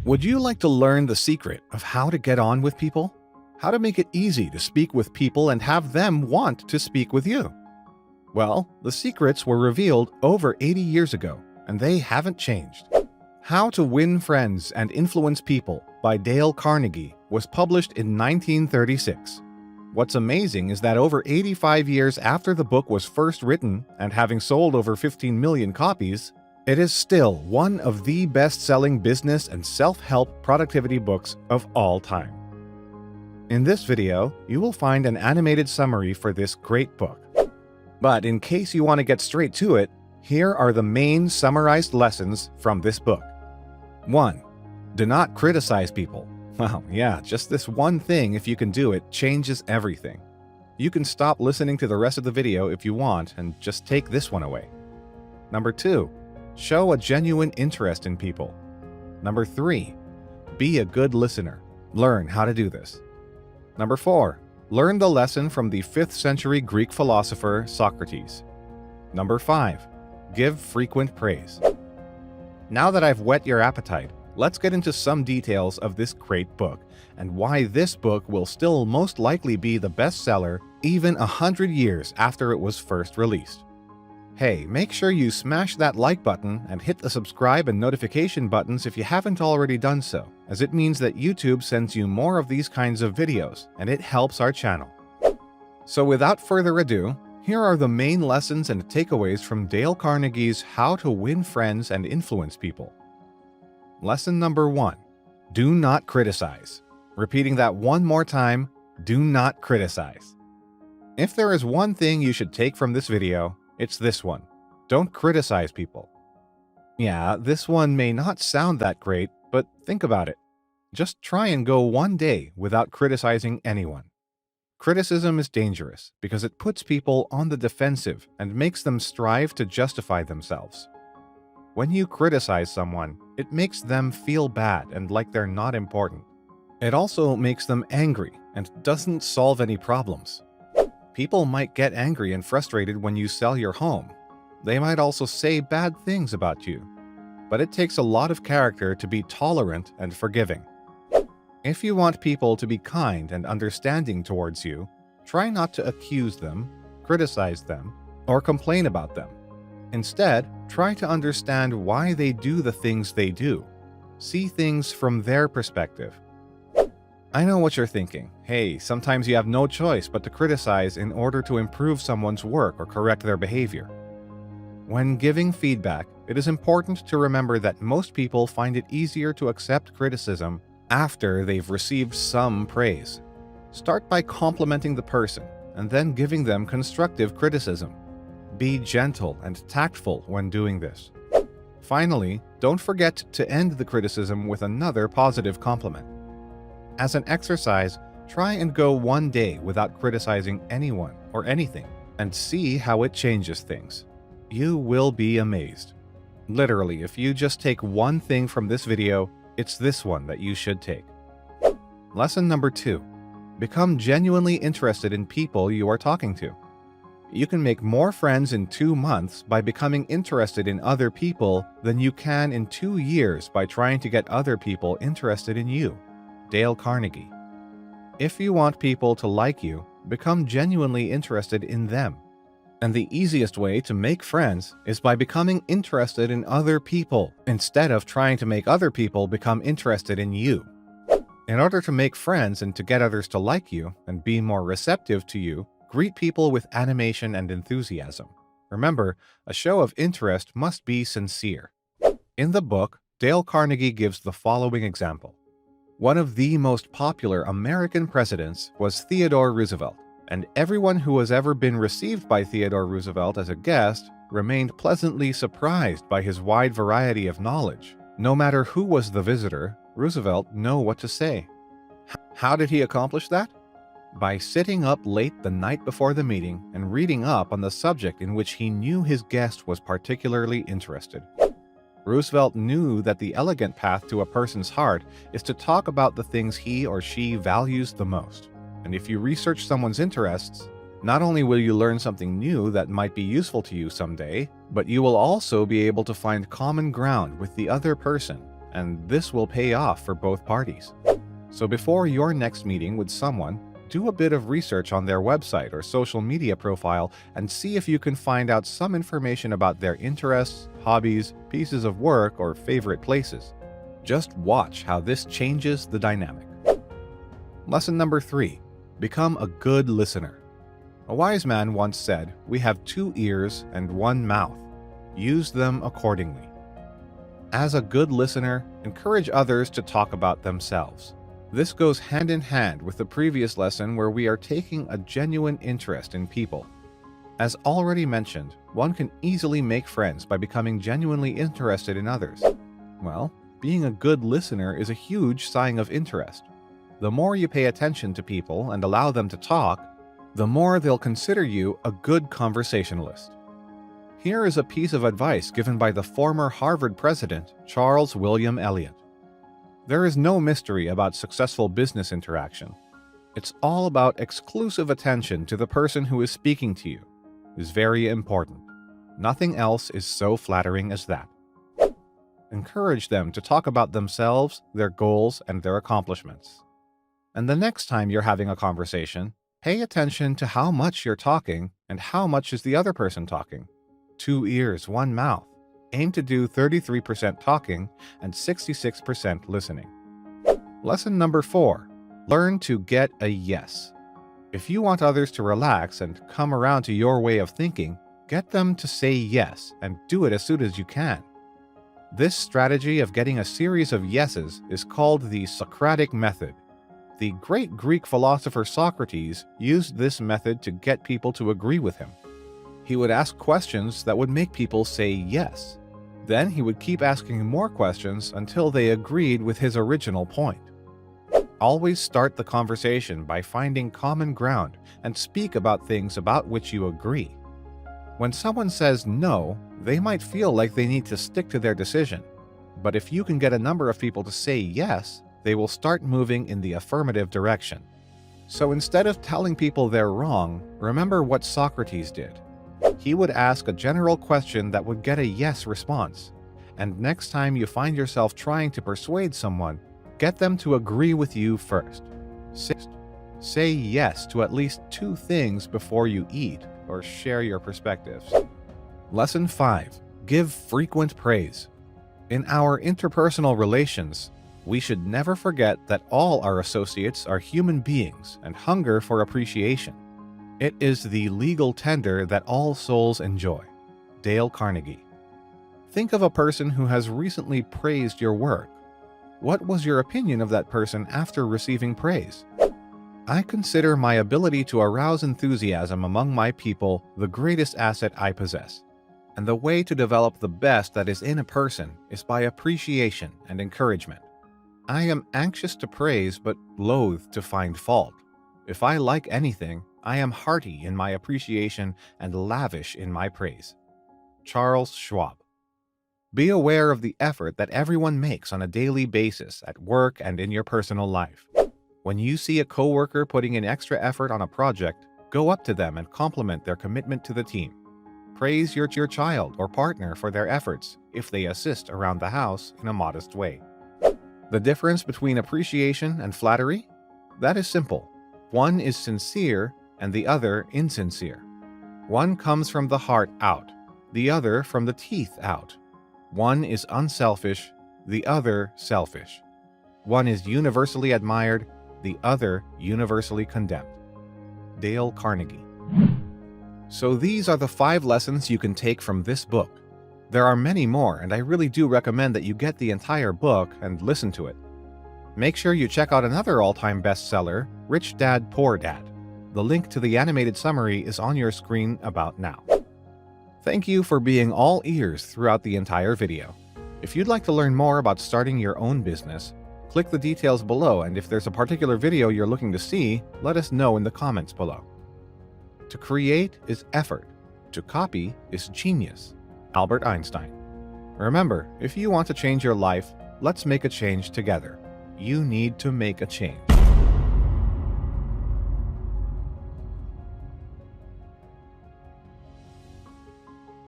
Would you like to learn the secret of how to get on with people? How to make it easy to speak with people and have them want to speak with you? Well, the secrets were revealed over 80 years ago, and they haven't changed. How to Win Friends and Influence People by Dale Carnegie was published in 1936. What's amazing is that over 85 years after the book was first written and having sold over 15 million copies, it is still one of the best-selling business and self-help productivity books of all time. In this video, you will find an animated summary for this great book. But in case you want to get straight to it, here are the main summarized lessons from this book. 1. Do not criticize people. Well, yeah, just this one thing, if you can do it, changes everything. You can stop listening to the rest of the video if you want and just take this one away. Number 2. Show a genuine interest in people. Number 3. Be a good listener. Learn how to do this. Number 4. Learn the lesson from the 5th century Greek philosopher Socrates. Number 5. Give frequent praise. Now that I've whet your appetite, let's get into some details of this great book and why this book will still most likely be the bestseller even 100 years after it was first released. Hey, make sure you smash that like button and hit the subscribe and notification buttons if you haven't already done so, as it means that YouTube sends you more of these kinds of videos and it helps our channel. So without further ado, here are the main lessons and takeaways from Dale Carnegie's How to Win Friends and Influence People. Lesson number 1. Do not criticize. Repeating that one more time, do not criticize. If there is one thing you should take from this video, it's this one. Don't criticize people. Yeah, this one may not sound that great, but think about it. Just try and go one day without criticizing anyone. Criticism is dangerous because it puts people on the defensive and makes them strive to justify themselves. When you criticize someone, it makes them feel bad and like they're not important. It also makes them angry and doesn't solve any problems. People might get angry and frustrated when you sell your home. They might also say bad things about you. But it takes a lot of character to be tolerant and forgiving. If you want people to be kind and understanding towards you, try not to accuse them, criticize them, or complain about them. Instead, try to understand why they do the things they do. See things from their perspective. I know what you're thinking. Hey, sometimes you have no choice but to criticize in order to improve someone's work or correct their behavior. When giving feedback, it is important to remember that most people find it easier to accept criticism after they've received some praise. Start by complimenting the person and then giving them constructive criticism. Be gentle and tactful when doing this. Finally, don't forget to end the criticism with another positive compliment. As an exercise, try and go one day without criticizing anyone or anything and see how it changes things. You will be amazed. Literally, if you just take one thing from this video, it's this one that you should take. Lesson number 2. Become genuinely interested in people you are talking to. You can make more friends in 2 months by becoming interested in other people than you can in 2 years by trying to get other people interested in you. Dale Carnegie. If you want people to like you, become genuinely interested in them. And the easiest way to make friends is by becoming interested in other people instead of trying to make other people become interested in you. In order to make friends and to get others to like you and be more receptive to you, greet people with animation and enthusiasm. Remember, a show of interest must be sincere. In the book, Dale Carnegie gives the following example. One of the most popular American presidents was Theodore Roosevelt, and everyone who has ever been received by Theodore Roosevelt as a guest remained pleasantly surprised by his wide variety of knowledge. No matter who was the visitor, Roosevelt knew what to say. How did he accomplish that? By sitting up late the night before the meeting and reading up on the subject in which he knew his guest was particularly interested. Roosevelt knew that the elegant path to a person's heart is to talk about the things he or she values the most. And if you research someone's interests, not only will you learn something new that might be useful to you someday, but you will also be able to find common ground with the other person and this will pay off for both parties. So before your next meeting with someone, do a bit of research on their website or social media profile and see if you can find out some information about their interests, hobbies, pieces of work, or favorite places. Just watch how this changes the dynamic. Lesson number 3. Become a good listener. A wise man once said, "We have 2 ears and 1 mouth. Use them accordingly." As a good listener, encourage others to talk about themselves. This goes hand in hand with the previous lesson where we are taking a genuine interest in people. As already mentioned, one can easily make friends by becoming genuinely interested in others. Well, being a good listener is a huge sign of interest. The more you pay attention to people and allow them to talk, the more they'll consider you a good conversationalist. Here is a piece of advice given by the former Harvard president, Charles William Eliot. There is no mystery about successful business interaction. It's all about exclusive attention to the person who is speaking to you. It is very important. Nothing else is so flattering as that. Encourage them to talk about themselves, their goals, and their accomplishments. And the next time you're having a conversation, pay attention to how much you're talking and how much is the other person talking. 2 ears, 1 mouth. Aim to do 33% talking and 66% listening. Lesson number 4. Learn to get a yes. If you want others to relax and come around to your way of thinking, get them to say yes and do it as soon as you can. This strategy of getting a series of yeses is called the Socratic method. The great Greek philosopher Socrates used this method to get people to agree with him. He would ask questions that would make people say yes. Then he would keep asking more questions until they agreed with his original point. Always start the conversation by finding common ground and speak about things about which you agree. When someone says no, they might feel like they need to stick to their decision. But if you can get a number of people to say yes, they will start moving in the affirmative direction. So instead of telling people they're wrong, remember what Socrates did. He would ask a general question that would get a yes response. And next time you find yourself trying to persuade someone, get them to agree with you first. 6. Say yes to at least 2 things before you eat or share your perspectives. Lesson 5. Give frequent praise. In our interpersonal relations, we should never forget that all our associates are human beings and hunger for appreciation. It is the legal tender that all souls enjoy. Dale Carnegie. Think of a person who has recently praised your work. What was your opinion of that person after receiving praise? I consider my ability to arouse enthusiasm among my people the greatest asset I possess. And the way to develop the best that is in a person is by appreciation and encouragement. I am anxious to praise but loath to find fault. If I like anything, I am hearty in my appreciation and lavish in my praise. Charles Schwab. Be aware of the effort that everyone makes on a daily basis at work and in your personal life. When you see a coworker putting in extra effort on a project, go up to them and compliment their commitment to the team. Praise your child or partner for their efforts if they assist around the house in a modest way. The difference between appreciation and flattery? That is simple. One is sincere and the other insincere. One comes from the heart out, the other from the teeth out. One is unselfish, the other selfish. One is universally admired, the other universally condemned. Dale Carnegie. So these are the 5 lessons you can take from this book. There are many more, and I really do recommend that you get the entire book and listen to it. Make sure you check out another all-time bestseller, Rich Dad, Poor Dad. The link to the animated summary is on your screen about now. Thank you for being all ears throughout the entire video. If you'd like to learn more about starting your own business, click the details below, and if there's a particular video you're looking to see, let us know in the comments below. To create is effort. To copy is genius. Albert Einstein. Remember, if you want to change your life, let's make a change together. You need to make a change.